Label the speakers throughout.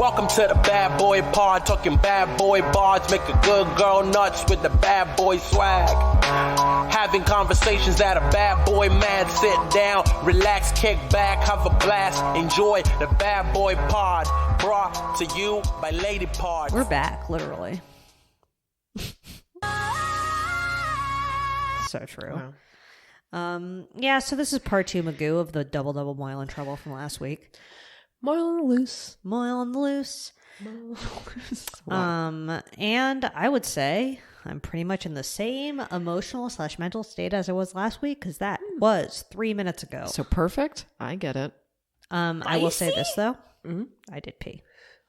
Speaker 1: Welcome to the bad boy pod, talking bad boy bars, make a good girl nuts with the bad boy swag. Having conversations that a bad boy man, sit down, relax, kick back, have a blast, enjoy the bad boy pod, brought to you by Lady Pod.
Speaker 2: We're back, literally. So true. Wow. Yeah, so this is part 2, Magoo, of the double Moil in Trouble from last week.
Speaker 3: Moil on the loose.
Speaker 2: Moil on the loose. And I would say I'm pretty much in the same emotional / mental state as I was last week, because that was 3 minutes ago.
Speaker 3: So perfect. I get it.
Speaker 2: I will say this, though. Mm-hmm. I did pee.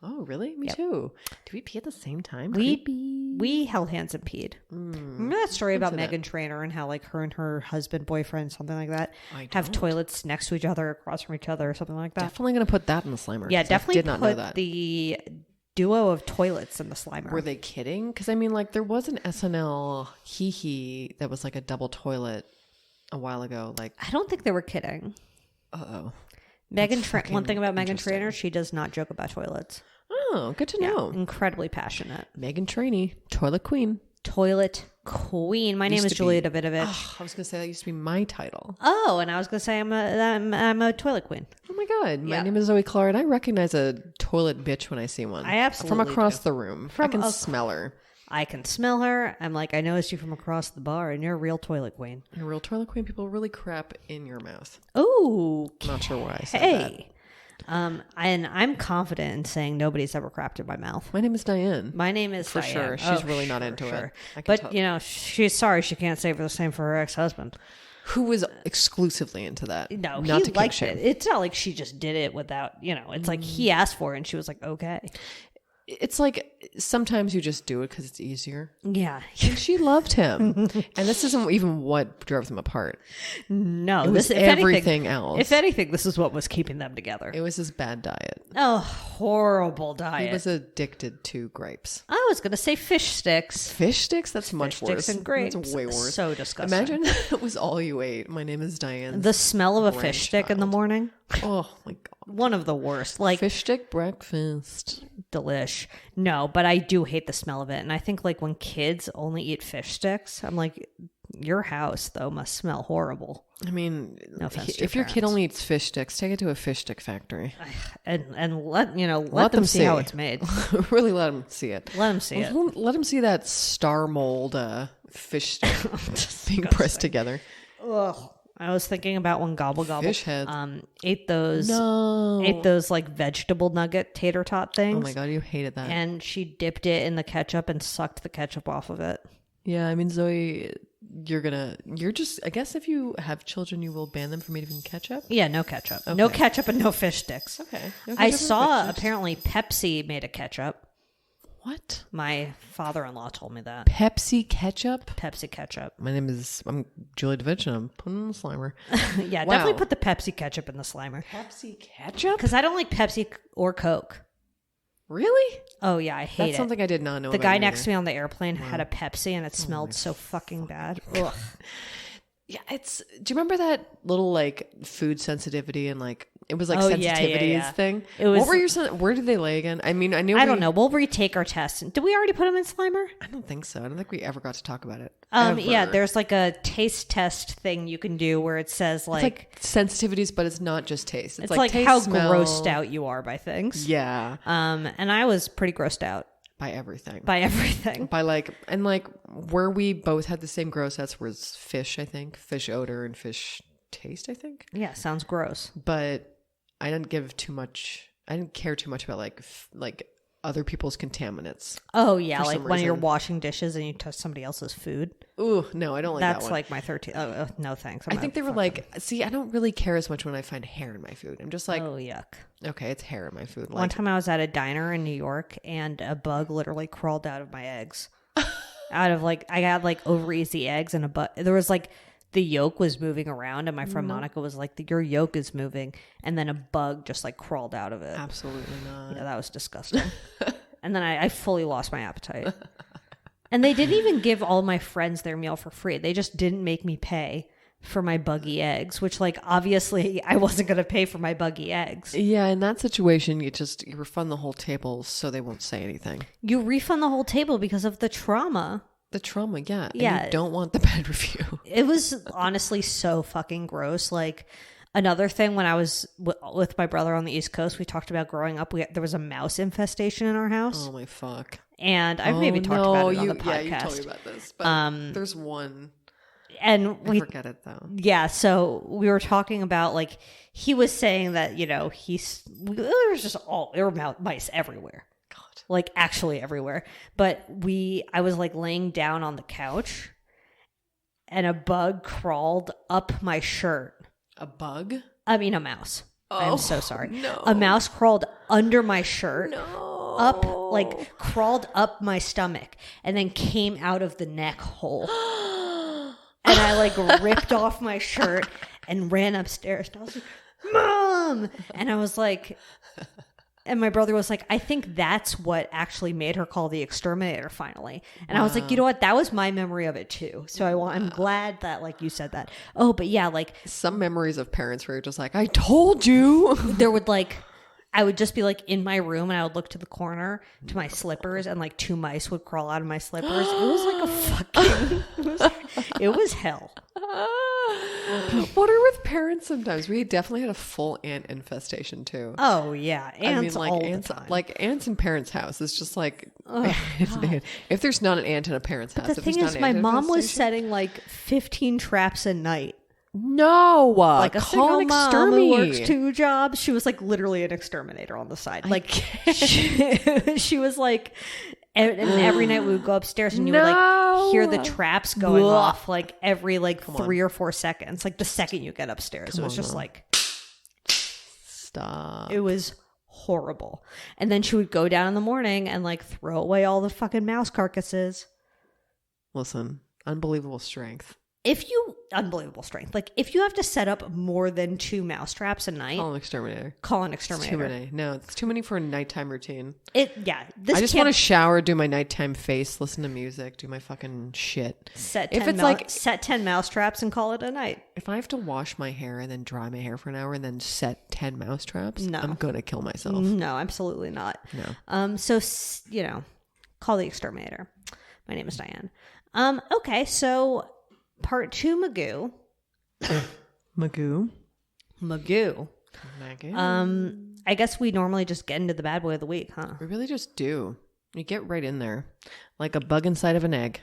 Speaker 3: Oh, really? Me too. Did we pee at the same time?
Speaker 2: We held hands and peed. Remember that story about Meghan Trainor and how like her and her husband, boyfriend, something like that, have toilets next to each other, across from each other, or something like that?
Speaker 3: Definitely going to put that in the Slimer.
Speaker 2: Yeah, definitely
Speaker 3: did not know
Speaker 2: put
Speaker 3: that.
Speaker 2: the duo of toilets in the Slimer.
Speaker 3: Were they kidding? Because I mean, like, there was an SNL hee that was like a double toilet a while ago. Like,
Speaker 2: I don't think they were kidding.
Speaker 3: Uh-oh.
Speaker 2: One thing about Meghan Trainor, she does not joke about toilets.
Speaker 3: Oh, good to know.
Speaker 2: Incredibly passionate.
Speaker 3: Meghan Trainor, toilet queen.
Speaker 2: Toilet queen. My name is Julia Davidovich.
Speaker 3: Oh, I was going to say that used to be my title.
Speaker 2: Oh, and I was going to say I'm a toilet queen.
Speaker 3: Oh my God. My name is Zoe Clark, and I recognize a toilet bitch when I see one.
Speaker 2: I absolutely
Speaker 3: From across the room. I can smell her.
Speaker 2: I can smell her. I'm like, I noticed you from across the bar, and you're a real toilet queen.
Speaker 3: And a real toilet queen, people really crap in your mouth.
Speaker 2: Oh,
Speaker 3: not sure why I said that.
Speaker 2: And I'm confident in saying nobody's ever crapped in my mouth.
Speaker 3: My name is Diane.
Speaker 2: My name is
Speaker 3: for
Speaker 2: Diane.
Speaker 3: Sure. She's really not into it.
Speaker 2: But you know, she's sorry she can't say for the same for her ex-husband,
Speaker 3: who was exclusively into that.
Speaker 2: No,
Speaker 3: not
Speaker 2: he liked it. It's not like she just did it without, it's like he asked for it and she was like, okay.
Speaker 3: It's like sometimes you just do it because it's easier.
Speaker 2: Yeah.
Speaker 3: And she loved him. And this isn't even what drove them apart.
Speaker 2: No.
Speaker 3: It was everything else.
Speaker 2: If anything, this is what was keeping them together.
Speaker 3: It was his bad diet.
Speaker 2: Oh, horrible diet.
Speaker 3: He was addicted to grapes.
Speaker 2: I was going to say fish sticks.
Speaker 3: Fish sticks? That's much worse.
Speaker 2: Fish and grapes.
Speaker 3: That's way worse.
Speaker 2: So disgusting.
Speaker 3: Imagine it was all you ate. My name is Diane.
Speaker 2: The smell of a fish stick in the morning.
Speaker 3: Oh, my God.
Speaker 2: One of the worst. Like
Speaker 3: fish stick breakfast.
Speaker 2: Delish. No, but I do hate the smell of it. And I think like when kids only eat fish sticks, I'm like, your house though must smell horrible.
Speaker 3: I mean,
Speaker 2: no offense
Speaker 3: if your kid only eats fish sticks, take it to a fish stick factory
Speaker 2: and let them see how it's made.
Speaker 3: Really let them see it.
Speaker 2: Let them see it.
Speaker 3: Let them see that star mold fish stick being pressed together.
Speaker 2: Ugh. I was thinking about when Gobble Gobble ate those like vegetable nugget tater tot things.
Speaker 3: Oh my God, you hated that.
Speaker 2: And she dipped it in the ketchup and sucked the ketchup off of it.
Speaker 3: Yeah, I mean, Zoe, I guess if you have children, you will ban them from eating ketchup?
Speaker 2: Yeah, no ketchup. Okay. No ketchup and no fish sticks.
Speaker 3: Okay.
Speaker 2: I saw apparently Pepsi made a ketchup.
Speaker 3: What?
Speaker 2: My father-in-law told me that.
Speaker 3: Pepsi ketchup?
Speaker 2: Pepsi ketchup.
Speaker 3: I'm Julie DeVitch and I'm putting in the Slimer.
Speaker 2: Yeah, wow. Definitely put the Pepsi ketchup in the Slimer.
Speaker 3: Pepsi ketchup?
Speaker 2: Because I don't like Pepsi or Coke.
Speaker 3: Really?
Speaker 2: Oh, yeah, I hate it.
Speaker 3: That's something I did not know
Speaker 2: The
Speaker 3: about
Speaker 2: guy
Speaker 3: either.
Speaker 2: next to me on the airplane had a Pepsi and it smelled so fucking bad. Ugh.
Speaker 3: Yeah, do you remember that little like food sensitivity and like it was like sensitivities thing?
Speaker 2: It was,
Speaker 3: what were where did they lay again? I mean, I don't
Speaker 2: know. We'll retake our test. Did we already put them in Slimer?
Speaker 3: I don't think so. I don't think we ever got to talk about it.
Speaker 2: Yeah, there's like a taste test thing you can do where it says like
Speaker 3: sensitivities, but it's not just taste.
Speaker 2: It's like
Speaker 3: taste,
Speaker 2: how
Speaker 3: smell.
Speaker 2: grossed out you are by things.
Speaker 3: Yeah.
Speaker 2: And I was pretty grossed out.
Speaker 3: By everything. By where we both had the same gross outs was fish, I think. Fish odor and fish taste, I think.
Speaker 2: Yeah, sounds gross.
Speaker 3: But I didn't care too much about like other people's contaminants.
Speaker 2: Oh yeah, like when you're washing dishes and you touch somebody else's food.
Speaker 3: Ooh, no, I don't like that one.
Speaker 2: That's like my 13th. Oh, no thanks.
Speaker 3: I think they were like, see, I don't really care as much when I find hair in my food. I'm just like,
Speaker 2: oh yuck.
Speaker 3: Okay, it's hair in my food.
Speaker 2: One time I was at a diner in New York and a bug literally crawled out of my eggs. I got like over easy eggs and a bug. There was like the yolk was moving around and my friend Monica was like, your yolk is moving. And then a bug just like crawled out of it.
Speaker 3: Absolutely not.
Speaker 2: Yeah, that was disgusting. And then I fully lost my appetite. And they didn't even give all my friends their meal for free. They just didn't make me pay for my buggy eggs, which like obviously I wasn't going to pay for my buggy eggs.
Speaker 3: Yeah, in that situation, you refund the whole table so they won't say anything.
Speaker 2: You refund the whole table because of the trauma.
Speaker 3: The trauma, yeah.
Speaker 2: Yeah.
Speaker 3: And you don't want the bad review.
Speaker 2: It was honestly so fucking gross. Like another thing, when I was with my brother on the East Coast, we talked about growing up. There was a mouse infestation in our house.
Speaker 3: Oh my fuck.
Speaker 2: And I've maybe talked about it on the podcast.
Speaker 3: Yeah, you told me about this. But there's one.
Speaker 2: And
Speaker 3: I forget it though.
Speaker 2: Yeah, so we were talking about like he was saying that there was just there were mice everywhere.
Speaker 3: God,
Speaker 2: like actually everywhere. But I was like laying down on the couch, and a bug crawled up my shirt.
Speaker 3: A bug?
Speaker 2: I mean, a mouse.
Speaker 3: Oh,
Speaker 2: I'm so sorry.
Speaker 3: No.
Speaker 2: A mouse crawled under my shirt.
Speaker 3: No.
Speaker 2: Crawled up my stomach, and then came out of the neck hole. And I like ripped off my shirt and ran upstairs. And I was like, Mom! And I was like, and my brother was like, I think that's what actually made her call the exterminator finally. And I was like, you know what? That was my memory of it too. So I'm glad that like you said that. Oh, but yeah, like
Speaker 3: some memories of parents where you're just like, I told you.
Speaker 2: There would I would just be like in my room, and I would look to the corner to my slippers, and like 2 mice would crawl out of my slippers. It was like a fucking, it was hell.
Speaker 3: What are with parents sometimes? We definitely had a full ant infestation too.
Speaker 2: Oh yeah. Ants all
Speaker 3: ants,
Speaker 2: the time.
Speaker 3: like ants in parents' house. It's just like, if there's not an ant in a parent's house.
Speaker 2: The thing is, my mom was setting like 15 traps a night.
Speaker 3: No,
Speaker 2: like a
Speaker 3: call
Speaker 2: single
Speaker 3: an
Speaker 2: mom who works
Speaker 3: exterminator.
Speaker 2: 2 jobs. She was like literally an exterminator on the side. Like she was like, and every night we would go upstairs, and you would like hear the traps going off like every like 3 or 4 seconds. Like the second you get upstairs, it was just like,
Speaker 3: stop.
Speaker 2: It was horrible. And then she would go down in the morning and like throw away all the fucking mouse carcasses.
Speaker 3: Listen, unbelievable strength.
Speaker 2: Unbelievable strength. Like if you have to set up more than 2 mouse traps a night,
Speaker 3: call an exterminator.
Speaker 2: It's
Speaker 3: too many. No, it's too many for a nighttime routine.
Speaker 2: I
Speaker 3: just want to shower, do my nighttime face, listen to music, do my fucking shit.
Speaker 2: Set 10 mouse traps and call it a night.
Speaker 3: If I have to wash my hair and then dry my hair for an hour and then set 10 mouse traps,
Speaker 2: no.
Speaker 3: I'm gonna kill myself.
Speaker 2: No, absolutely not.
Speaker 3: No.
Speaker 2: So call the exterminator. My name is Diane. Okay, so part 2, Magoo.
Speaker 3: Magoo.
Speaker 2: I guess we normally just get into the bad boy of the week, huh?
Speaker 3: We really just do. You get right in there, like a bug inside of an egg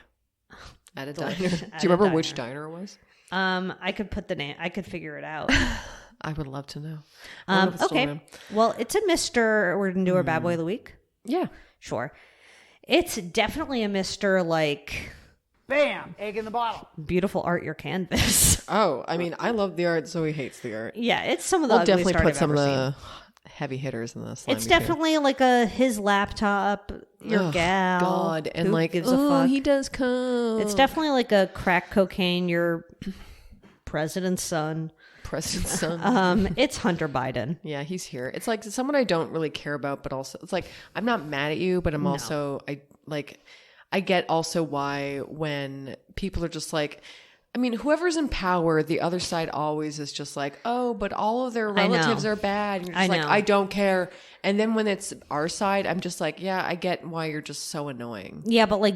Speaker 3: at a diner. Do you remember which diner it was?
Speaker 2: I could put the name. I could figure it out.
Speaker 3: I would love to know.
Speaker 2: Okay. Well, it's a Mr. We're gonna do our bad boy of the week.
Speaker 3: Yeah,
Speaker 2: sure. It's definitely a Mr. like.
Speaker 4: Bam! Egg in the bottle.
Speaker 2: Beautiful art, your canvas.
Speaker 3: Oh, I mean, I love the art. Zoe hates the art.
Speaker 2: Yeah, it's some of the. We'll
Speaker 3: definitely put
Speaker 2: I've
Speaker 3: some of the
Speaker 2: seen.
Speaker 3: Heavy hitters in this.
Speaker 2: It's definitely like his laptop, your gal.
Speaker 3: God, and
Speaker 2: who gives a fuck.
Speaker 3: He does come.
Speaker 2: It's definitely like a crack cocaine, your president's son. It's Hunter Biden.
Speaker 3: Yeah, he's here. It's like someone I don't really care about, but also it's like I'm not mad at you, but I'm also I get also why when people are just like, I mean, whoever's in power, the other side always is just like, oh, but all of their relatives are bad. And you're just like, I don't care. And then when it's our side, I'm just like, yeah, I get why you're just so annoying.
Speaker 2: Yeah, but like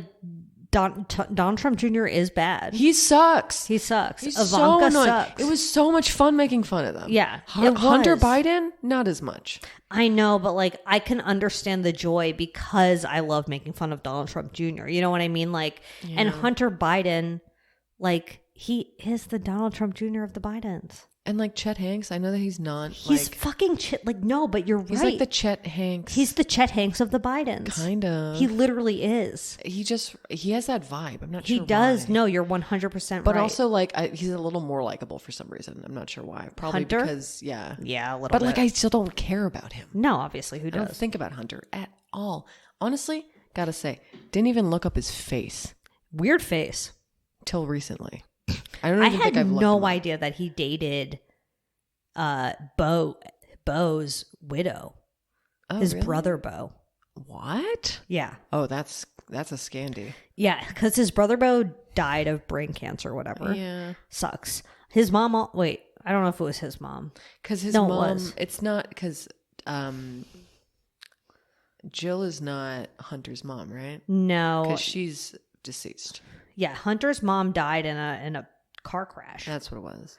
Speaker 2: Donald Trump Jr. is bad.
Speaker 3: He sucks.
Speaker 2: He's
Speaker 3: Ivanka
Speaker 2: so annoying.
Speaker 3: Sucks. It was so much fun making fun of them.
Speaker 2: Yeah.
Speaker 3: Hunter Biden, not as much.
Speaker 2: I know, but like I can understand the joy because I love making fun of Donald Trump Jr. You know what I mean? Like, and Hunter Biden, like he is the Donald Trump Jr. of the Bidens.
Speaker 3: And like Chet Hanks, I know that he's not.
Speaker 2: He's fucking Chet. Like, no, but you're right.
Speaker 3: He's like the Chet Hanks.
Speaker 2: He's the Chet Hanks of the Bidens.
Speaker 3: Kind of.
Speaker 2: He literally is.
Speaker 3: He has that vibe. I'm not sure.
Speaker 2: He does.
Speaker 3: Why.
Speaker 2: No, you're 100% right.
Speaker 3: But also, like, he's a little more likable for some reason. I'm not sure why. Probably
Speaker 2: Hunter?
Speaker 3: because, yeah,
Speaker 2: a little bit.
Speaker 3: But like, I still don't care about him.
Speaker 2: No, obviously, who
Speaker 3: I
Speaker 2: does?
Speaker 3: don't think about Hunter at all. Honestly, gotta say, didn't even look up his face.
Speaker 2: Weird face.
Speaker 3: Till recently. I don't even think I've looked
Speaker 2: no idea that he dated Bo's widow. His brother Bo.
Speaker 3: What?
Speaker 2: Yeah.
Speaker 3: Oh, that's a scandy.
Speaker 2: Yeah, because his brother Bo died of brain cancer or whatever.
Speaker 3: Yeah.
Speaker 2: Sucks. His mom. Wait, I don't know if it was his mom.
Speaker 3: Because his
Speaker 2: No, it
Speaker 3: mom,
Speaker 2: was.
Speaker 3: it's not because Jill is not Hunter's mom, right?
Speaker 2: No.
Speaker 3: Because she's deceased.
Speaker 2: Yeah, Hunter's mom died in a car crash.
Speaker 3: That's what it was.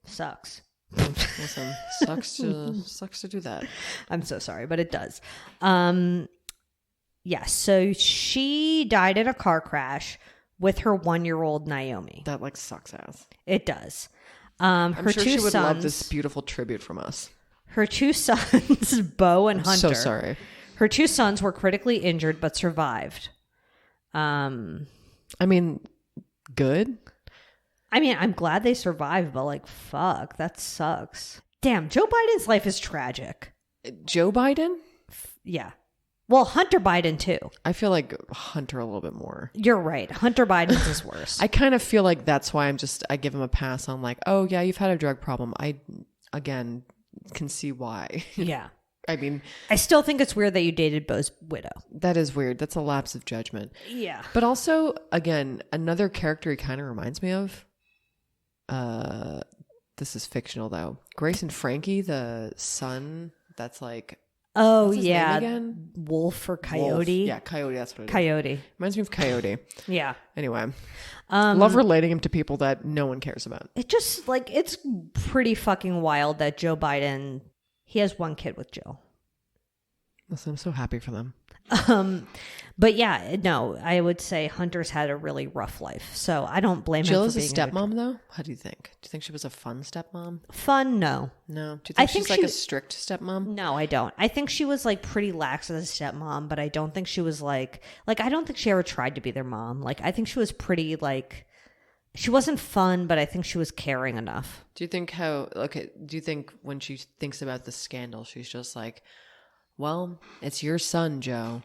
Speaker 2: Sucks.
Speaker 3: Listen, sucks to do that.
Speaker 2: I'm so sorry, but it does. Yeah, so she died in a car crash with her 1-year-old Naomi.
Speaker 3: That like sucks ass.
Speaker 2: It does.
Speaker 3: I'm
Speaker 2: Her
Speaker 3: sure
Speaker 2: two
Speaker 3: she would
Speaker 2: sons,
Speaker 3: love this beautiful tribute from us.
Speaker 2: Her 2 sons, Bo and Hunter.
Speaker 3: So sorry.
Speaker 2: Her 2 sons were critically injured but survived.
Speaker 3: I mean, good.
Speaker 2: I mean, I'm glad they survived, but like, fuck, that sucks. Damn, Joe Biden's life is tragic.
Speaker 3: Joe Biden?
Speaker 2: Yeah. Well, Hunter Biden too.
Speaker 3: I feel like Hunter a little bit more.
Speaker 2: You're right. Hunter Biden's is worse.
Speaker 3: I kind of feel like that's why I give him a pass on like, oh yeah, you've had a drug problem. I, again, can see why.
Speaker 2: Yeah.
Speaker 3: I mean,
Speaker 2: I still think it's weird that you dated Bo's widow.
Speaker 3: that is weird. That's a lapse of judgment.
Speaker 2: Yeah.
Speaker 3: But also, again, another character he kind of reminds me of. This is fictional though. Grace and Frankie, the son that's like,
Speaker 2: Oh,
Speaker 3: what's his
Speaker 2: yeah.
Speaker 3: name again?
Speaker 2: Wolf or
Speaker 3: Wolf.
Speaker 2: Coyote.
Speaker 3: Yeah, Coyote. That's what it is.
Speaker 2: Coyote.
Speaker 3: Reminds me of Coyote.
Speaker 2: Yeah.
Speaker 3: Anyway, love relating him to people that no one cares about.
Speaker 2: It just like, it's pretty fucking wild that Joe Biden, he has 1 kid with Jill.
Speaker 3: Listen, I'm so happy for them.
Speaker 2: But yeah, no, I would say Hunter's had a really rough life. So I don't blame
Speaker 3: Jill
Speaker 2: him
Speaker 3: is
Speaker 2: for
Speaker 3: a
Speaker 2: being
Speaker 3: stepmom though? How do you think? Do you think she was a fun stepmom?
Speaker 2: Fun, no.
Speaker 3: No. Do you
Speaker 2: I
Speaker 3: think
Speaker 2: think
Speaker 3: she's like
Speaker 2: she-
Speaker 3: a strict stepmom?
Speaker 2: No, I don't. I think she was like pretty lax as a stepmom, but I don't think she was like I don't think she ever tried to be their mom. Like I think she was pretty like, she wasn't fun, but I think she was caring enough.
Speaker 3: Do you think do you think when she thinks about the scandal, she's just like, well, it's your son, Joe?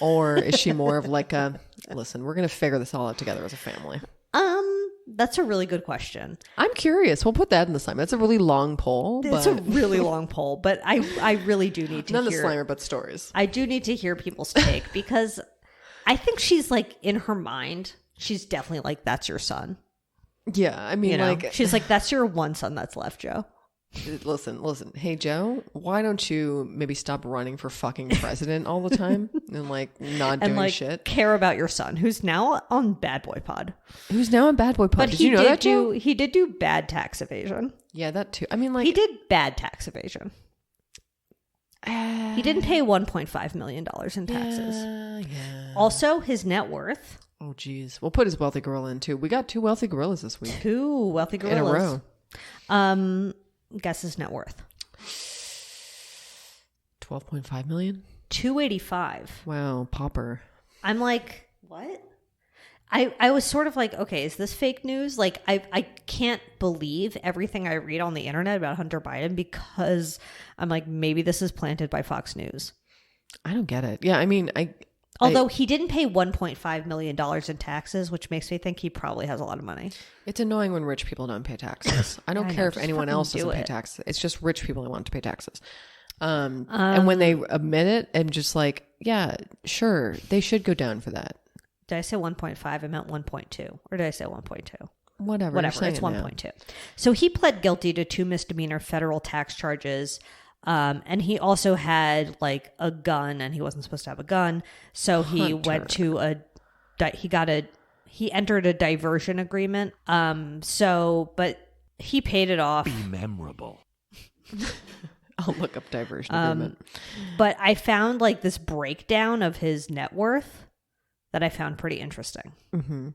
Speaker 3: Or is she more of like a, listen, we're going to figure this all out together as a family?
Speaker 2: That's a really good question.
Speaker 3: I'm curious. We'll put that in the Slimer. That's a really long poll.
Speaker 2: It's a really long poll, but I really do need to
Speaker 3: Not the
Speaker 2: hear.
Speaker 3: Slimer, but stories.
Speaker 2: I do need to hear people's take because I think she's like in her mind, she's definitely like, that's your son.
Speaker 3: Yeah, I mean,
Speaker 2: You know,
Speaker 3: like,
Speaker 2: she's like, that's your one son that's left, Joe.
Speaker 3: listen. Hey, Joe, why don't you maybe stop running for fucking president all the time and like not
Speaker 2: And
Speaker 3: doing
Speaker 2: like
Speaker 3: shit?
Speaker 2: care about your son, who's now on Bad Boy Pod.
Speaker 3: Who's now in Bad Boy Pod?
Speaker 2: But
Speaker 3: Did
Speaker 2: he
Speaker 3: you know
Speaker 2: did
Speaker 3: that, Joe?
Speaker 2: he did do bad tax evasion.
Speaker 3: Yeah, that too. I mean, like,
Speaker 2: He did bad tax evasion. He didn't pay $1.5 million in taxes.
Speaker 3: Yeah.
Speaker 2: Also, his net worth.
Speaker 3: Oh, geez. We'll put his wealthy gorilla in too. We got 2 wealthy gorillas this week
Speaker 2: 2 wealthy
Speaker 3: in a
Speaker 2: gorillas.
Speaker 3: row.
Speaker 2: Guess his net worth.
Speaker 3: 12.5 million.
Speaker 2: 285.
Speaker 3: Wow, pauper.
Speaker 2: I'm like, what? I was sort of like, okay, is this fake news? Like, I can't believe everything I read on the internet about Hunter Biden because I'm like, maybe this is planted by Fox News.
Speaker 3: I don't get it. Yeah, I mean,
Speaker 2: Although he didn't pay $1.5 million in taxes, which makes me think he probably has a lot of money.
Speaker 3: it's annoying when rich people don't pay taxes. I don't
Speaker 2: I
Speaker 3: care
Speaker 2: know,
Speaker 3: if
Speaker 2: just
Speaker 3: anyone
Speaker 2: fucking
Speaker 3: else
Speaker 2: do
Speaker 3: doesn't pay
Speaker 2: it.
Speaker 3: taxes. It's just rich people who want to pay taxes. And when they admit it, I'm just like, yeah, sure, they should go down for that.
Speaker 2: Did I say 1.5? I meant 1.2. Or did I say 1.2?
Speaker 3: Whatever.
Speaker 2: Whatever. It's 1.2. So he pled guilty to 2 misdemeanor federal tax charges. And he also had like a gun, and he wasn't supposed to have a gun. So he went to he entered a diversion agreement. But he paid it off.
Speaker 1: Be memorable.
Speaker 3: I'll look up diversion agreement.
Speaker 2: But I found like this breakdown of his net worth that I found pretty interesting.
Speaker 3: Mm-hmm.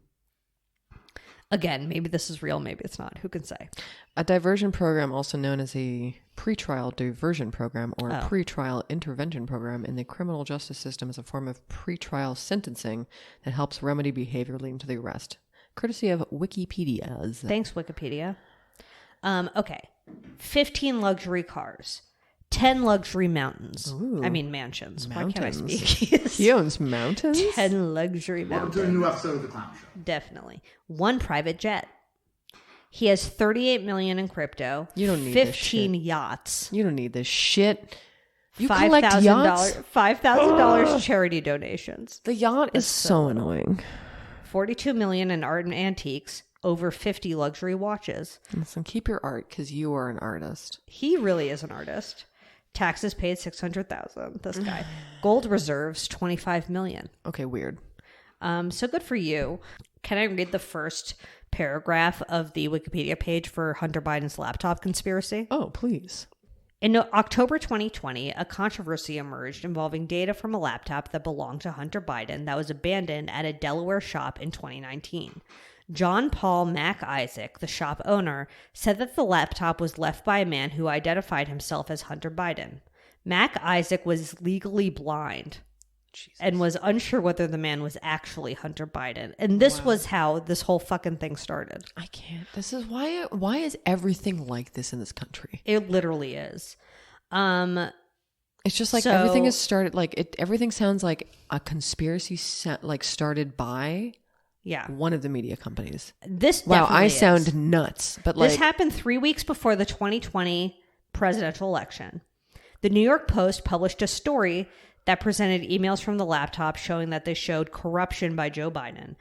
Speaker 2: Again, maybe this is real, maybe it's not. Who can say?
Speaker 3: A diversion program, also known as a pretrial diversion program or a pretrial intervention program in the criminal justice system, is a form of pretrial sentencing that helps remedy behavior leading to the arrest. Courtesy of Wikipedia.
Speaker 2: Thanks, Wikipedia. Okay. 15 luxury cars. 10 luxury mountains.
Speaker 3: Ooh.
Speaker 2: I mean mansions. Why can't I
Speaker 3: Mountains.
Speaker 2: speak?
Speaker 3: He owns mountains?
Speaker 2: 10 luxury
Speaker 4: Welcome to a new
Speaker 2: mountains.
Speaker 4: episode of The Clown Show.
Speaker 2: Definitely. 1 private jet. He has $38 million in crypto.
Speaker 3: You don't need this
Speaker 2: 15 yachts.
Speaker 3: You don't need this shit. You collect yachts?
Speaker 2: $5,000 charity donations.
Speaker 3: The yacht is so annoying.
Speaker 2: 42 million in art and antiques. over 50 luxury watches.
Speaker 3: Listen, keep your art because you are an artist.
Speaker 2: He really is an artist. Taxes paid $600,000. This guy. Gold reserves $25 million.
Speaker 3: Okay, weird.
Speaker 2: So good for you. Can I read the first paragraph of the Wikipedia page for Hunter Biden's laptop conspiracy?
Speaker 3: Oh, please.
Speaker 2: In October 2020, a controversy emerged involving data from a laptop that belonged to Hunter Biden that was abandoned at a Delaware shop in 2019. John Paul Mac Isaac, the shop owner, said that the laptop was left by a man who identified himself as Hunter Biden. Mac Isaac was legally blind and was unsure whether the man was actually Hunter Biden. And this was how this whole fucking thing started.
Speaker 3: I can't. This is why is everything like this in this country?
Speaker 2: It literally is.
Speaker 3: It's just like
Speaker 2: So-
Speaker 3: everything is started everything sounds like a conspiracy started by
Speaker 2: Yeah.
Speaker 3: one of the media companies.
Speaker 2: This
Speaker 3: Wow,
Speaker 2: definitely
Speaker 3: I
Speaker 2: is.
Speaker 3: sound nuts, but like
Speaker 2: This happened 3 weeks before the 2020 presidential election. The New York Post published a story that presented emails from the laptop showing that they showed corruption by Joe Biden.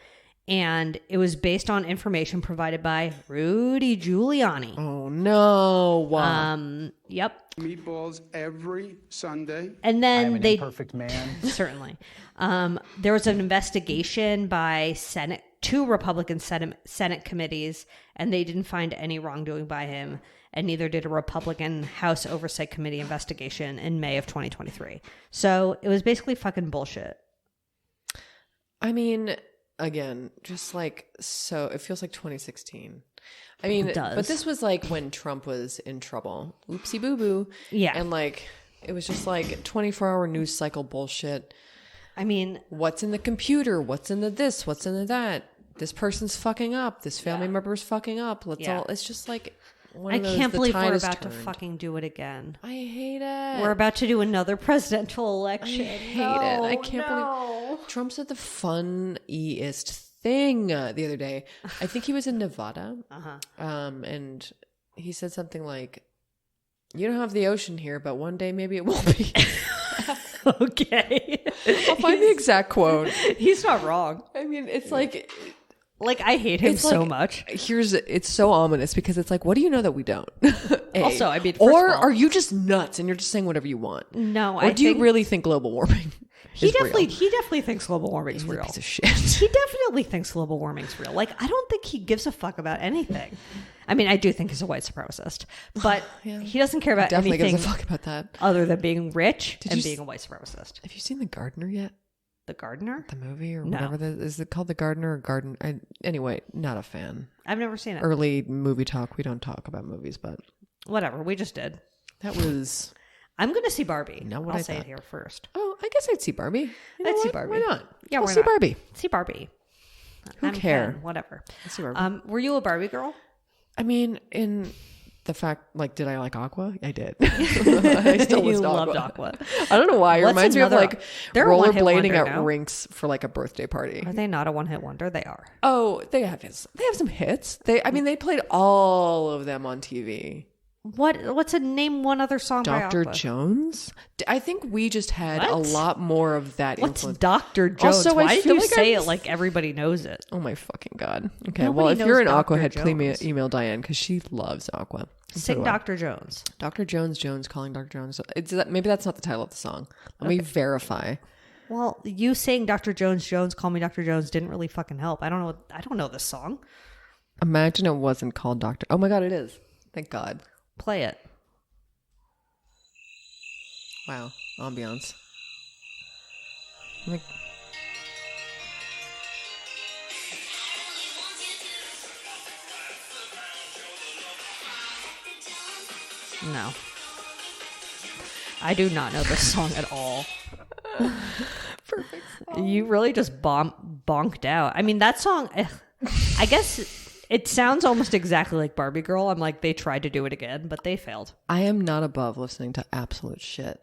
Speaker 2: And it was based on information provided by Rudy Giuliani.
Speaker 3: oh no.
Speaker 2: Yep.
Speaker 5: Meatballs every Sunday.
Speaker 2: And
Speaker 4: I'm
Speaker 2: then
Speaker 4: an
Speaker 2: they
Speaker 4: imperfect man.
Speaker 2: certainly. There was an investigation by two Republican Senate committees, and they didn't find any wrongdoing by him, and neither did a Republican House Oversight Committee investigation in May of 2023. So it was basically fucking bullshit.
Speaker 3: I mean, again, just like so it feels like 2016. I mean,
Speaker 2: It does.
Speaker 3: but this was like when Trump was in trouble. Oopsie boo boo.
Speaker 2: Yeah.
Speaker 3: And like it was just like 24-hour news cycle bullshit.
Speaker 2: I mean,
Speaker 3: What's in the computer? What's in the this? What's in the that? This person's fucking up. This family member's fucking up. It's just like one
Speaker 2: I
Speaker 3: of those,
Speaker 2: can't
Speaker 3: the
Speaker 2: believe
Speaker 3: tide
Speaker 2: we're
Speaker 3: has
Speaker 2: about to
Speaker 3: turned.
Speaker 2: fucking do it again.
Speaker 3: I hate it.
Speaker 2: We're about to do another presidential election.
Speaker 3: I hate it. I can't believe Trump said the funniest thing the other day. I think he was in Nevada. And he said something like, "You don't have the ocean here, but one day maybe it will be."
Speaker 2: Okay.
Speaker 3: I'll find the exact quote.
Speaker 2: He's not wrong.
Speaker 3: I mean, it's like
Speaker 2: Like, I hate him
Speaker 3: It's
Speaker 2: so
Speaker 3: like-
Speaker 2: much.
Speaker 3: it's so ominous because it's like, what do you know that we don't? A.
Speaker 2: Also, I mean, first
Speaker 3: or
Speaker 2: of all-
Speaker 3: are you just nuts and you're just saying whatever you want?
Speaker 2: No,
Speaker 3: Or
Speaker 2: I
Speaker 3: do you
Speaker 2: think-
Speaker 3: really think global warming?
Speaker 2: He
Speaker 3: is
Speaker 2: definitely
Speaker 3: real?
Speaker 2: thinks global warming is
Speaker 3: He's a
Speaker 2: real.
Speaker 3: piece of shit.
Speaker 2: He definitely thinks global warming's real. Like, I don't think he gives a fuck about anything. I mean, I do think he's a white supremacist, but he doesn't care about
Speaker 3: Definitely
Speaker 2: anything
Speaker 3: gives a fuck about that.
Speaker 2: other than being rich and
Speaker 3: you
Speaker 2: being a white supremacist.
Speaker 3: Have you seen The Gardener yet?
Speaker 2: The Gardener?
Speaker 3: The movie or
Speaker 2: No.
Speaker 3: whatever that is. It called The Gardener or Garden? Anyway, not a fan.
Speaker 2: I've never seen it.
Speaker 3: Early movie talk. We don't talk about movies, but
Speaker 2: Whatever, we just did.
Speaker 3: that was.
Speaker 2: I'm going to see Barbie.
Speaker 3: Not what
Speaker 2: I'll
Speaker 3: I
Speaker 2: say
Speaker 3: thought.
Speaker 2: it here first.
Speaker 3: Oh, I guess I'd see Barbie. You know
Speaker 2: I'd see
Speaker 3: what?
Speaker 2: Barbie.
Speaker 3: Why not?
Speaker 2: Yeah,
Speaker 3: I'll
Speaker 2: why
Speaker 3: see
Speaker 2: not?
Speaker 3: Barbie.
Speaker 2: See Barbie.
Speaker 3: Who
Speaker 2: I'm a
Speaker 3: care?
Speaker 2: fan, whatever.
Speaker 3: Let's see Barbie.
Speaker 2: Were you a Barbie girl?
Speaker 3: I mean, in the fact, like, did I like Aqua? I did. I still
Speaker 2: You
Speaker 3: was
Speaker 2: loved Aqua.
Speaker 3: I don't know why. It
Speaker 2: What's
Speaker 3: reminds me of
Speaker 2: another-
Speaker 3: like
Speaker 2: They're a one-hit
Speaker 3: rollerblading
Speaker 2: wonder
Speaker 3: at
Speaker 2: now.
Speaker 3: rinks for like a birthday party.
Speaker 2: Are they not a one-hit wonder? They are.
Speaker 3: Oh, they have some hits. I mean, they played all of them on TV.
Speaker 2: What's a name one other song by
Speaker 3: Dr.
Speaker 2: Aqua?
Speaker 3: Jones? I think we just had a
Speaker 2: What?
Speaker 3: lot more of that
Speaker 2: What's
Speaker 3: influence.
Speaker 2: Dr. Jones?
Speaker 3: Also, I
Speaker 2: Why do
Speaker 3: feel
Speaker 2: you
Speaker 3: like
Speaker 2: say
Speaker 3: I'm-
Speaker 2: it like everybody knows it?
Speaker 3: Oh my fucking god. Okay,
Speaker 2: Nobody
Speaker 3: well, if you're an
Speaker 2: knows
Speaker 3: Aqua
Speaker 2: Dr.
Speaker 3: head, please
Speaker 2: Jones.
Speaker 3: email Diane because she loves Aqua. And so
Speaker 2: Sing
Speaker 3: do I.
Speaker 2: Dr. Jones.
Speaker 3: Dr. Jones calling Dr. Jones. Maybe that's not the title of the song. Let me verify.
Speaker 2: Well, you saying Dr. Jones, call me Dr. Jones didn't really fucking help. I don't know this song.
Speaker 3: Imagine it wasn't called Dr. Oh my god, it is. Thank God.
Speaker 2: Play it.
Speaker 3: Wow, ambiance. Like,
Speaker 2: No. I do not know this song at all.
Speaker 3: perfect song.
Speaker 2: You really just bonked out. I mean, that song, I guess it sounds almost exactly like Barbie Girl. I'm like, they tried to do it again, but they failed.
Speaker 3: I am not above listening to absolute shit.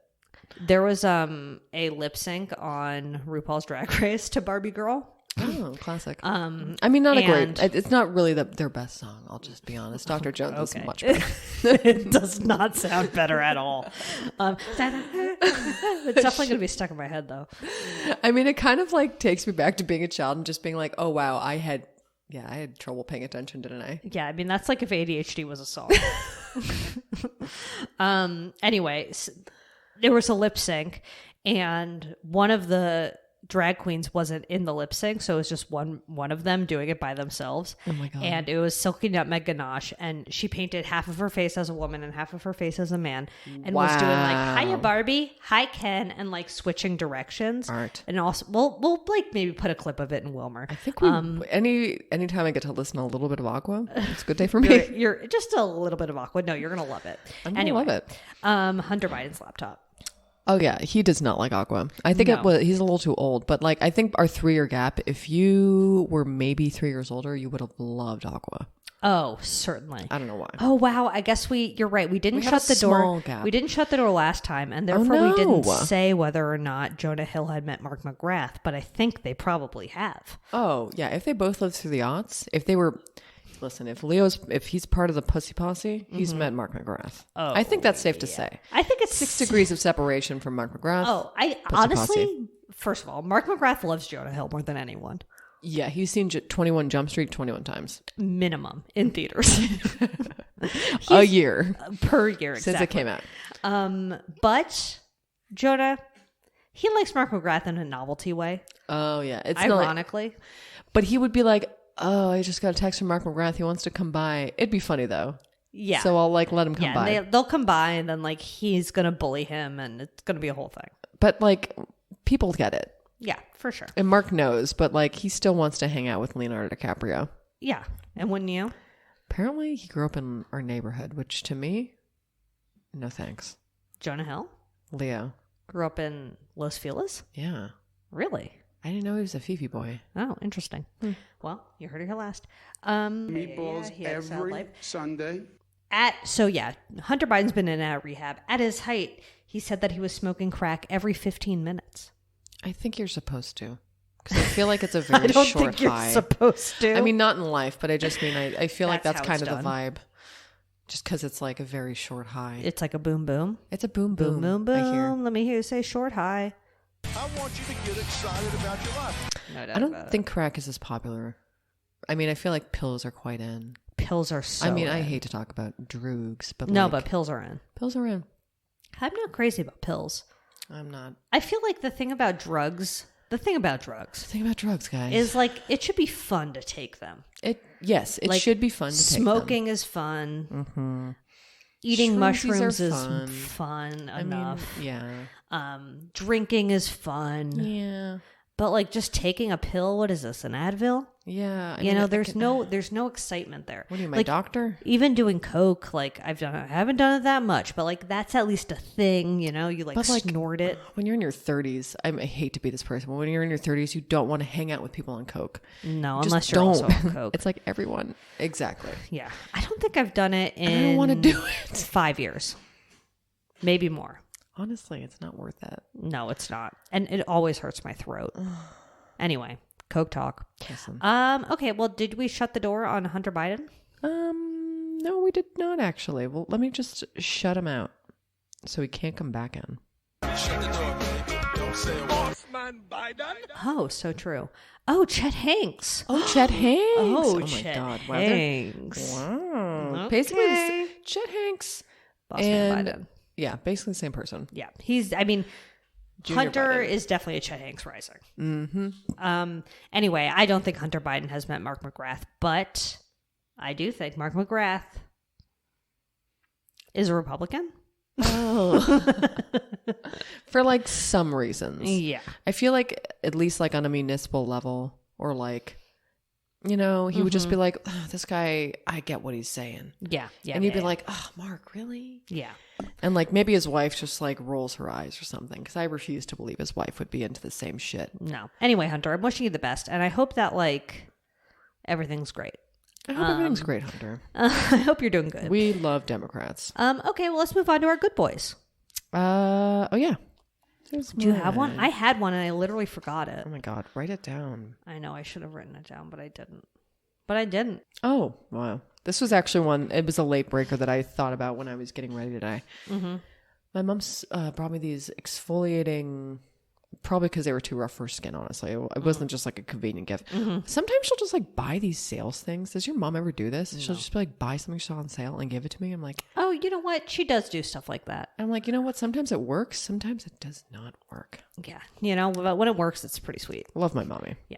Speaker 2: There was a lip sync on RuPaul's Drag Race to Barbie Girl.
Speaker 3: Oh, classic. I mean, not a
Speaker 2: and-
Speaker 3: great. It's not really their best song. I'll just be honest. Dr. Jones
Speaker 2: Okay.
Speaker 3: is much better.
Speaker 2: It does not sound better at all. It's definitely going to be stuck in my head, though.
Speaker 3: I mean, it kind of like takes me back to being a child and just being like, oh wow, I had Yeah, I had trouble paying attention, didn't I?
Speaker 2: Yeah, I mean, that's like if ADHD was a song. Anyway, there was a lip sync, and one of the drag queens wasn't in the lip sync, so it was just one of them doing it by themselves.
Speaker 3: Oh my God.
Speaker 2: And it was Silky Nutmeg Ganache, and she painted half of her face as a woman and half of her face as a man, and was doing like "Hiya Barbie, hi Ken," and like switching directions.
Speaker 3: Art.
Speaker 2: And also, we'll like maybe put a clip of it in Wilmer.
Speaker 3: I think we anytime I get to listen to a little bit of Aqua, it's a good day for me.
Speaker 2: You're just a little bit of Aqua. No, you're gonna love it.
Speaker 3: I'm gonna love it.
Speaker 2: Hunter Biden's laptop.
Speaker 3: Oh yeah, he does not like Aqua. I think
Speaker 2: No.
Speaker 3: he's a little too old, but like I think our 3-year gap, if you were maybe 3 years older, you would have loved Aqua.
Speaker 2: Oh, certainly.
Speaker 3: I don't know why.
Speaker 2: Oh wow, I guess you're right. We didn't
Speaker 3: had
Speaker 2: shut
Speaker 3: a
Speaker 2: the door.
Speaker 3: small gap.
Speaker 2: We didn't shut the door last time, and therefore
Speaker 3: no.
Speaker 2: we didn't say whether or not Jonah Hill had met Mark McGrath, but I think they probably have.
Speaker 3: Oh yeah, if they both lived through the aughts, if he's part of the Pussy Posse, he's met Mark McGrath. Oh, I think that's safe to say.
Speaker 2: I think it's
Speaker 3: 6 degrees of separation from Mark McGrath.
Speaker 2: Oh, I
Speaker 3: Pussy
Speaker 2: honestly,
Speaker 3: Posse.
Speaker 2: first of all, Mark McGrath loves Jonah Hill more than anyone.
Speaker 3: Yeah, he's seen 21 Jump Street 21 times.
Speaker 2: Minimum in theaters.
Speaker 3: A year.
Speaker 2: Per year, exactly.
Speaker 3: Since it came out.
Speaker 2: But Jonah, he likes Mark McGrath in a novelty way.
Speaker 3: Oh yeah. It's
Speaker 2: ironically.
Speaker 3: But he would be like, oh, I just got a text from Mark McGrath. He wants to come by. It'd be funny though.
Speaker 2: Yeah.
Speaker 3: So I'll like let him come by.
Speaker 2: And they'll come by, and then like he's gonna bully him, and it's gonna be a whole thing.
Speaker 3: But like people get it.
Speaker 2: Yeah, for sure.
Speaker 3: And Mark knows, but like he still wants to hang out with Leonardo DiCaprio.
Speaker 2: Yeah. And wouldn't you?
Speaker 3: Apparently he grew up in our neighborhood, which to me, no thanks.
Speaker 2: Jonah Hill?
Speaker 3: Leo.
Speaker 2: Grew up in Los Feliz?
Speaker 3: Yeah.
Speaker 2: Really?
Speaker 3: I didn't know he was a Fifi boy.
Speaker 2: Oh, interesting. Well, you heard it here last.
Speaker 5: Meatballs
Speaker 2: he had a sad
Speaker 5: every
Speaker 2: life.
Speaker 5: Sunday.
Speaker 2: Hunter Biden's been in and out of rehab. At his height, he said that he was smoking crack every 15 minutes.
Speaker 3: I think you're supposed to. Because I feel like it's a very
Speaker 2: I don't
Speaker 3: short
Speaker 2: think you're
Speaker 3: high.
Speaker 2: supposed to.
Speaker 3: I mean, not in life, but I just mean, I feel like
Speaker 2: That's
Speaker 3: that's
Speaker 2: how
Speaker 3: kind of
Speaker 2: it's
Speaker 3: the vibe. Just because it's like a very short high.
Speaker 2: It's like a boom boom.
Speaker 3: It's a boom
Speaker 2: Boom
Speaker 3: boom.
Speaker 2: boom
Speaker 3: I hear.
Speaker 2: boom. Let me hear you say short high.
Speaker 6: I want you to get excited about your life.
Speaker 2: No doubt
Speaker 3: I don't
Speaker 2: about
Speaker 3: think crack is as popular. I mean, I feel like pills are quite in.
Speaker 2: it. Pills are so
Speaker 3: I mean, I
Speaker 2: in.
Speaker 3: hate to talk about drugs, but
Speaker 2: No,
Speaker 3: like,
Speaker 2: but pills are in.
Speaker 3: pills are in.
Speaker 2: I'm not crazy about pills.
Speaker 3: I'm not.
Speaker 2: I feel like the thing about drugs
Speaker 3: Think about drugs, guys.
Speaker 2: is like it should be fun to take them.
Speaker 3: It
Speaker 2: Like,
Speaker 3: should be fun to take them.
Speaker 2: Smoking is fun. Mm-hmm. Eating
Speaker 3: Shroomies
Speaker 2: mushrooms
Speaker 3: are
Speaker 2: is
Speaker 3: fun.
Speaker 2: enough.
Speaker 3: I mean, yeah.
Speaker 2: Drinking is fun.
Speaker 3: Yeah.
Speaker 2: But like just taking a pill, what is this? An Advil?
Speaker 3: Yeah. I
Speaker 2: You
Speaker 3: mean,
Speaker 2: know,
Speaker 3: I
Speaker 2: there's
Speaker 3: could-
Speaker 2: no excitement there.
Speaker 3: What are you, my
Speaker 2: like,
Speaker 3: doctor?
Speaker 2: Even doing coke, like I haven't done it that much, but like that's at least a thing, you know. You like
Speaker 3: But, like,
Speaker 2: snort it.
Speaker 3: When you're in your 30s, I hate to be this person, but when you're in your 30s, you don't want to hang out with people on coke.
Speaker 2: No,
Speaker 3: Just
Speaker 2: unless you're
Speaker 3: don't.
Speaker 2: also on coke.
Speaker 3: It's like everyone. Exactly.
Speaker 2: Yeah, I don't think I've done it in.
Speaker 3: I don't want to do it.
Speaker 2: 5 years, maybe more.
Speaker 3: Honestly, it's not worth that.
Speaker 2: No, it's not, and it always hurts my throat. Anyway, coke talk.
Speaker 3: Listen.
Speaker 2: Okay. Well, did we shut the door on Hunter Biden?
Speaker 3: No, we did not actually. Well, let me just shut him out so he can't come back in.
Speaker 6: Shut the door, baby. Don't say a word. Bossman Biden.
Speaker 2: Oh, so true. Oh, Chet Hanks.
Speaker 3: Oh, Chet Hanks.
Speaker 2: Oh,
Speaker 3: my
Speaker 2: Chet
Speaker 3: God.
Speaker 2: Hanks.
Speaker 3: Wow.
Speaker 2: Okay.
Speaker 3: Basically, Chet Hanks.
Speaker 2: Bossman
Speaker 3: and
Speaker 2: Biden.
Speaker 3: yeah, basically the same person.
Speaker 2: Yeah, I mean,
Speaker 3: Junior
Speaker 2: Hunter
Speaker 3: Biden.
Speaker 2: is definitely a Chet Hanks rising. Mm-hmm. Anyway, I don't think Hunter Biden has met Mark McGrath, but I do think Mark McGrath is a Republican.
Speaker 3: Oh. For like some reasons.
Speaker 2: Yeah.
Speaker 3: I feel like at least like on a municipal level or like, you know, he would just be like, oh, this guy, I get what he's saying.
Speaker 2: Yeah. Yeah.
Speaker 3: And you'd
Speaker 2: yeah,
Speaker 3: be like, oh, Mark, really?
Speaker 2: yeah.
Speaker 3: And like maybe his wife just like rolls her eyes or something because I refuse to believe his wife would be into the same shit.
Speaker 2: No. Anyway, Hunter, I'm wishing you the best, and I hope that like everything's great.
Speaker 3: I hope everything's great, Hunter.
Speaker 2: I hope you're doing good.
Speaker 3: We love Democrats.
Speaker 2: Okay, well, let's move on to our good boys.
Speaker 3: Oh yeah.
Speaker 2: Do you have one? I had one, and I literally forgot it.
Speaker 3: Oh my God, write it down.
Speaker 2: I know I should have written it down, but I didn't.
Speaker 3: Oh, wow. This was actually one, it was a late breaker that I thought about when I was getting ready today. Mm-hmm. My mom's brought me these exfoliating Probably because they were too rough for her skin, honestly. It wasn't just like a convenient gift. Sometimes she'll just like buy these sales things. Does your mom ever do this? She'll just be like, buy something she saw on sale and give it to me. I'm like,
Speaker 2: Oh, you know what? She does do stuff like that.
Speaker 3: I'm like, you know what? Sometimes it works. Sometimes it does not work.
Speaker 2: Yeah. You know, but when it works, it's pretty sweet.
Speaker 3: Love my mommy.
Speaker 2: Yeah.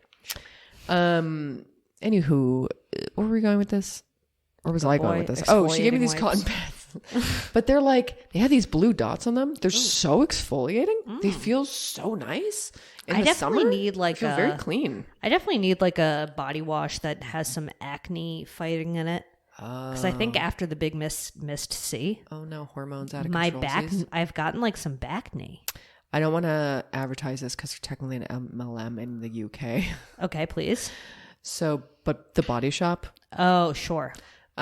Speaker 3: Anywho, where were we going with this? Where was I going with this? Oh, she gave me these cotton pads. But they're like, they have these blue dots on them. They're so exfoliating. They feel so nice. In
Speaker 2: I
Speaker 3: the
Speaker 2: definitely
Speaker 3: summer,
Speaker 2: need like
Speaker 3: they feel very clean.
Speaker 2: I definitely need like a body wash that has some acne fighting in it. Because I think after the big missed C,
Speaker 3: Oh no, hormones out of
Speaker 2: my
Speaker 3: control.
Speaker 2: back,
Speaker 3: Sis.
Speaker 2: I've gotten like some back knee.
Speaker 3: I don't want to advertise this because we're technically an MLM in the UK.
Speaker 2: Okay, please.
Speaker 3: So, but the Body Shop,
Speaker 2: Oh, sure.
Speaker 3: but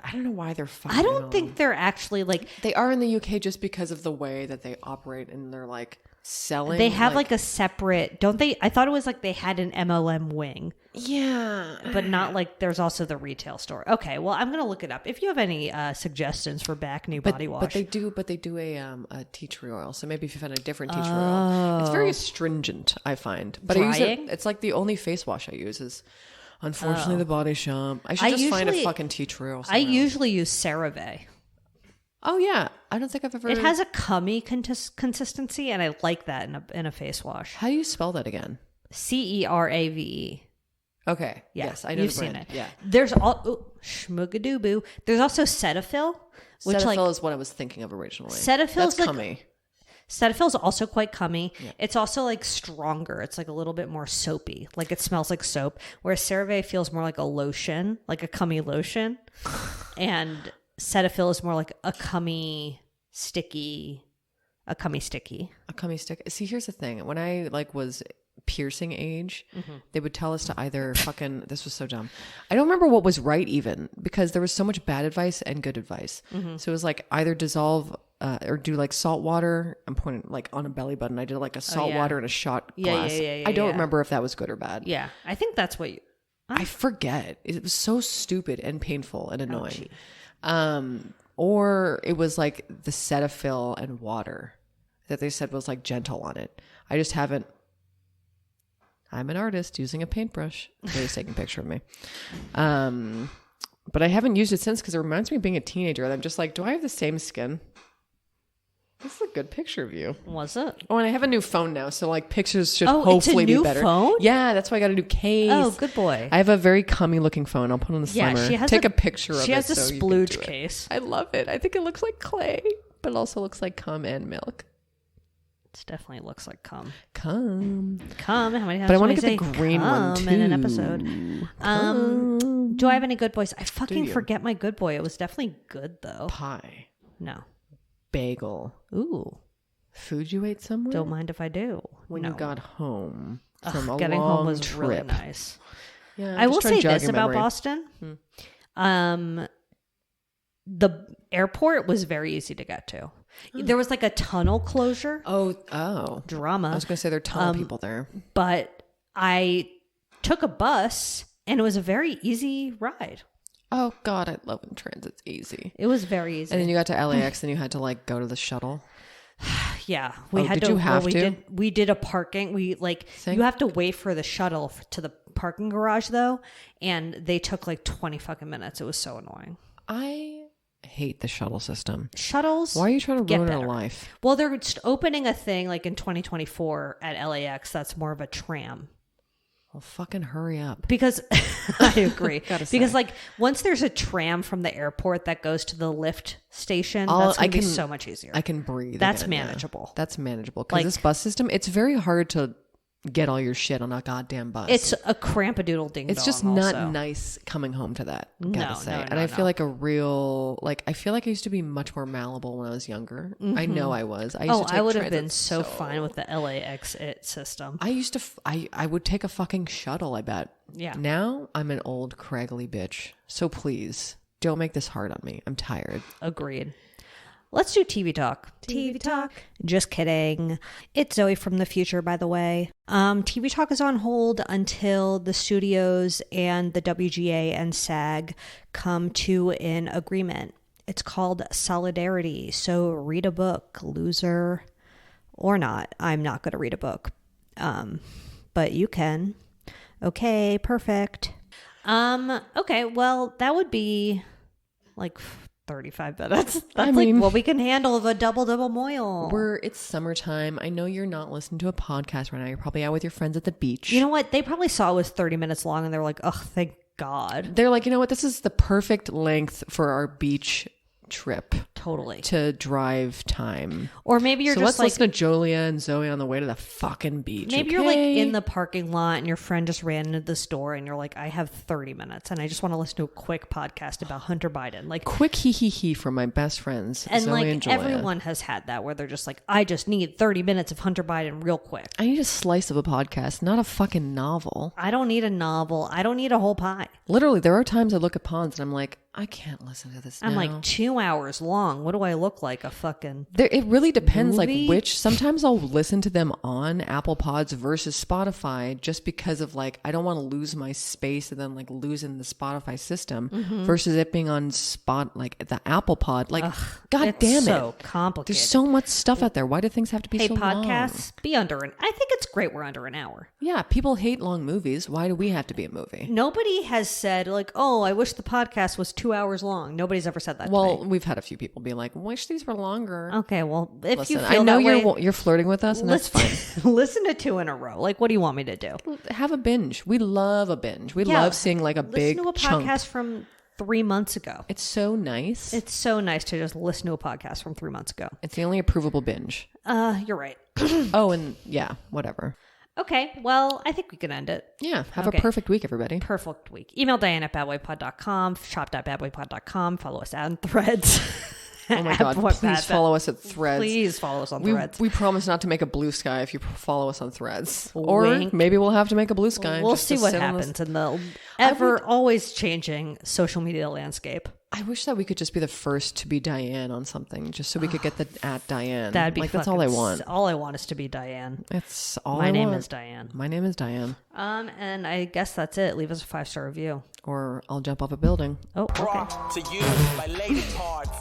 Speaker 3: I don't know why they're fucking.
Speaker 2: I don't think they're actually like,
Speaker 3: they are in the UK just because of the way that they operate and they're like selling.
Speaker 2: they have like a separate, don't they? I thought it was like they had an MLM wing,
Speaker 3: yeah,
Speaker 2: but not like there's also the retail store. Okay, well, I'm going to look it up. If you have any suggestions for back knee body wash.
Speaker 3: But they do a tea tree oil. So maybe if you find a different tea tree oil, it's very astringent. I find, but I use
Speaker 2: Drying?
Speaker 3: it. It's like the only face wash I use is, unfortunately, the Body Shop. I should just find a
Speaker 2: usually-
Speaker 3: fucking tea tree oil.
Speaker 2: I
Speaker 3: somewhere else.
Speaker 2: usually use CeraVe.
Speaker 3: Oh yeah, I don't think I've ever.
Speaker 2: It has a cummy consistency, and I like that in a face wash.
Speaker 3: How do you spell that again?
Speaker 2: CERAVE.
Speaker 3: Okay.
Speaker 2: Yeah,
Speaker 3: Yes, I know
Speaker 2: you've
Speaker 3: the brand.
Speaker 2: seen it.
Speaker 3: Yeah.
Speaker 2: There's all schmoogadoo. There's also Cetaphil, which
Speaker 3: Cetaphil
Speaker 2: like
Speaker 3: is what I was thinking of originally.
Speaker 2: Cetaphil's
Speaker 3: That's
Speaker 2: like-
Speaker 3: cummy.
Speaker 2: Cetaphil's also quite cummy. It's also like stronger. It's like a little bit more soapy. Like it smells like soap. Whereas CeraVe feels more like a lotion, like a cummy lotion, and Cetaphil is more like a cummy sticky.
Speaker 3: A cummy stick. See, here's the thing. When I like was piercing age, they would tell us to either fucking, this was so dumb. I don't remember what was right even because there was so much bad advice and good advice. So it was like either dissolve or do like salt water. I'm pointing like on a belly button. I did like a salt
Speaker 2: yeah.
Speaker 3: water and a shot
Speaker 2: Yeah,
Speaker 3: glass.
Speaker 2: yeah,
Speaker 3: I don't
Speaker 2: yeah.
Speaker 3: remember if that was good or bad.
Speaker 2: Yeah, I think that's what you.
Speaker 3: I forget. It was so stupid and painful and
Speaker 2: Oh,
Speaker 3: annoying. Or it was like the Cetaphil and water that they said was like gentle on it. I just haven't. I'm an artist using a paintbrush. He's taking a picture of me. But I haven't used it since because it reminds me of being a teenager. And I'm just like, do I have the same skin? This is a good picture of you.
Speaker 2: Was it?
Speaker 3: Oh, and I have a new phone now, so like pictures should
Speaker 2: Oh, it's a
Speaker 3: hopefully
Speaker 2: new
Speaker 3: be better.
Speaker 2: phone?
Speaker 3: Yeah, that's why I got a new case.
Speaker 2: Oh, good boy.
Speaker 3: I have a very cummy looking phone. I'll put on the
Speaker 2: Yeah,
Speaker 3: slimmer.
Speaker 2: she has
Speaker 3: Take a picture of it.
Speaker 2: She has a
Speaker 3: so you can
Speaker 2: splooge
Speaker 3: do it.
Speaker 2: case.
Speaker 3: I love it. I think it looks like clay, but it also looks like cum and milk.
Speaker 2: It definitely looks like cum.
Speaker 3: Cum.
Speaker 2: Cum. How many times?
Speaker 3: But I
Speaker 2: want
Speaker 3: want
Speaker 2: to
Speaker 3: to get the green one too.
Speaker 2: in an episode. Do I have any good boys? I fucking
Speaker 3: you?
Speaker 2: forget my good boy. It was definitely good though.
Speaker 3: Pie.
Speaker 2: No.
Speaker 3: Bagel.
Speaker 2: Ooh.
Speaker 3: Food you ate somewhere?
Speaker 2: Don't mind if I do.
Speaker 3: When
Speaker 2: no.
Speaker 3: you got home from a
Speaker 2: Getting
Speaker 3: long
Speaker 2: home was
Speaker 3: trip.
Speaker 2: really nice.
Speaker 3: Yeah,
Speaker 2: I will
Speaker 3: just trying to
Speaker 2: say
Speaker 3: jog
Speaker 2: this
Speaker 3: your
Speaker 2: about
Speaker 3: memory.
Speaker 2: Boston. The airport was very easy to get to. There was like a tunnel closure.
Speaker 3: Oh.
Speaker 2: Drama.
Speaker 3: I was going to say there are a ton of people there.
Speaker 2: But I took a bus and it was a very easy ride.
Speaker 3: Oh, God, I love when transit's easy.
Speaker 2: It was very easy.
Speaker 3: And then you got to LAX and you had to like go to the shuttle.
Speaker 2: Yeah, we had
Speaker 3: did
Speaker 2: to.
Speaker 3: you have to?
Speaker 2: We did a parking. We like
Speaker 3: Same.
Speaker 2: you have to wait for the shuttle to the parking garage though, and they took like 20 fucking minutes. It was so annoying.
Speaker 3: I hate the shuttle system.
Speaker 2: Shuttles.
Speaker 3: Why are you trying to
Speaker 2: get
Speaker 3: ruin our
Speaker 2: better.
Speaker 3: life?
Speaker 2: Well, they're just opening a thing like in 2024 at LAX. That's more of a tram.
Speaker 3: Well, fucking hurry up.
Speaker 2: Because I agree.
Speaker 3: Gotta
Speaker 2: Because
Speaker 3: say.
Speaker 2: like once there's a tram from the airport that goes to the lift station,
Speaker 3: I'll-
Speaker 2: that's going
Speaker 3: I
Speaker 2: to be
Speaker 3: can-
Speaker 2: so much easier.
Speaker 3: I can breathe.
Speaker 2: That's
Speaker 3: again, yeah.
Speaker 2: manageable.
Speaker 3: That's manageable. Because
Speaker 2: Like-
Speaker 3: this bus system, it's very hard to get all your shit on a goddamn bus.
Speaker 2: It's a crampadoodle ding.
Speaker 3: It's just not
Speaker 2: also.
Speaker 3: nice coming home to that. Gotta
Speaker 2: No,
Speaker 3: say,
Speaker 2: no,
Speaker 3: and
Speaker 2: no,
Speaker 3: I
Speaker 2: no.
Speaker 3: feel like I feel like I used to be much more malleable when I was younger. I know I was. I used to take
Speaker 2: I would have
Speaker 3: transit
Speaker 2: been so fine with the LAX system.
Speaker 3: I used to. I would take a fucking shuttle. I bet.
Speaker 2: Yeah.
Speaker 3: Now I'm an old craggly bitch. So please don't make this hard on me. I'm tired.
Speaker 2: Agreed. Let's do TV talk. TV talk. Just kidding. It's Zoe from the future, by the way. TV talk is on hold until the studios and the WGA and SAG come to an agreement. It's called Solidarity. So read a book, loser. or not. I'm not going to read a book. But you can. Okay, perfect. Okay, well, that would be like 35 minutes. That's what we can handle of a double moil.
Speaker 3: It's summertime. I know you're not listening to a podcast right now. You're probably out with your friends at the beach.
Speaker 2: You know what? They probably saw it was 30 minutes long and they're like, oh, thank God.
Speaker 3: They're like, you know what? This is the perfect length for our beach trip.
Speaker 2: Totally.
Speaker 3: To drive time.
Speaker 2: Or maybe you're
Speaker 3: so
Speaker 2: just
Speaker 3: let's listen to Jolia and Zoe on the way to the fucking beach.
Speaker 2: Maybe you're like in the parking lot and your friend just ran into the store and you're like, I have 30 minutes and I just want to listen to a quick podcast about Hunter Biden. Like
Speaker 3: quick hee from my best friends,
Speaker 2: and
Speaker 3: Zoe
Speaker 2: like
Speaker 3: and Jolia.
Speaker 2: everyone has had that where they're just like, I just need 30 minutes of Hunter Biden real quick.
Speaker 3: I need a slice of a podcast, not a fucking novel.
Speaker 2: I don't need a novel. I don't need a whole pie.
Speaker 3: Literally, there are times I look at ponds and I'm like, I can't listen to this now.
Speaker 2: I'm like 2 hours long. What do I look like? A fucking
Speaker 3: it really depends
Speaker 2: movie?
Speaker 3: like which. Sometimes I'll listen to them on Apple Pods versus Spotify just because of like I don't want to lose my space and then like losing the Spotify system versus it being on like the Apple Pod. Like God damn it.
Speaker 2: So complicated.
Speaker 3: There's so much stuff out there. Why do things have to be so long?
Speaker 2: Hey, podcasts, be under I think it's great we're under an hour.
Speaker 3: Yeah, people hate long movies. Why do we have to be a movie?
Speaker 2: Nobody has said like, oh, I wish the podcast was 2 hours long. Nobody's ever said that
Speaker 3: Well,
Speaker 2: to me.
Speaker 3: we've had a few people be like, wish these were longer.
Speaker 2: Okay, well, if
Speaker 3: Listen,
Speaker 2: you feel
Speaker 3: I know
Speaker 2: that way,
Speaker 3: you're flirting with us and that's fine.
Speaker 2: Listen to 2 in a row. Like, what do you want me to do?
Speaker 3: Have a binge. We love a binge. We love seeing like a big
Speaker 2: Listen to a
Speaker 3: chunk.
Speaker 2: podcast from 3 months ago.
Speaker 3: It's so nice.
Speaker 2: It's so nice to just listen to a podcast from 3 months ago.
Speaker 3: It's the only approvable binge.
Speaker 2: You're right.
Speaker 3: Oh, and yeah, whatever.
Speaker 2: Okay, well, I think we can end it.
Speaker 3: Yeah, have
Speaker 2: Okay.
Speaker 3: a perfect week, everybody.
Speaker 2: Perfect week. Email Diane at badboypod.com, shop.badboypod.com, follow us on Threads.
Speaker 3: Oh my God, please follow us at Threads.
Speaker 2: Please follow us on Threads.
Speaker 3: We promise not to make a blue sky if you follow us on Threads.
Speaker 2: Wink.
Speaker 3: Or maybe we'll have to make a blue sky.
Speaker 2: We'll
Speaker 3: just
Speaker 2: see
Speaker 3: to
Speaker 2: what
Speaker 3: sit on
Speaker 2: happens
Speaker 3: this-
Speaker 2: in the always changing social media landscape.
Speaker 3: I wish that we could just be the first to be Diane on something, just so we could get the at Diane.
Speaker 2: That'd be
Speaker 3: like that's all I want.
Speaker 2: All I want is to be Diane.
Speaker 3: That's all
Speaker 2: My
Speaker 3: I
Speaker 2: name
Speaker 3: want.
Speaker 2: is Diane.
Speaker 3: My name is Diane.
Speaker 2: And I guess that's it. Leave us a 5-star review.
Speaker 3: Or I'll jump off a building.
Speaker 2: Oh, okay.
Speaker 1: Brought to you by Lady Parts.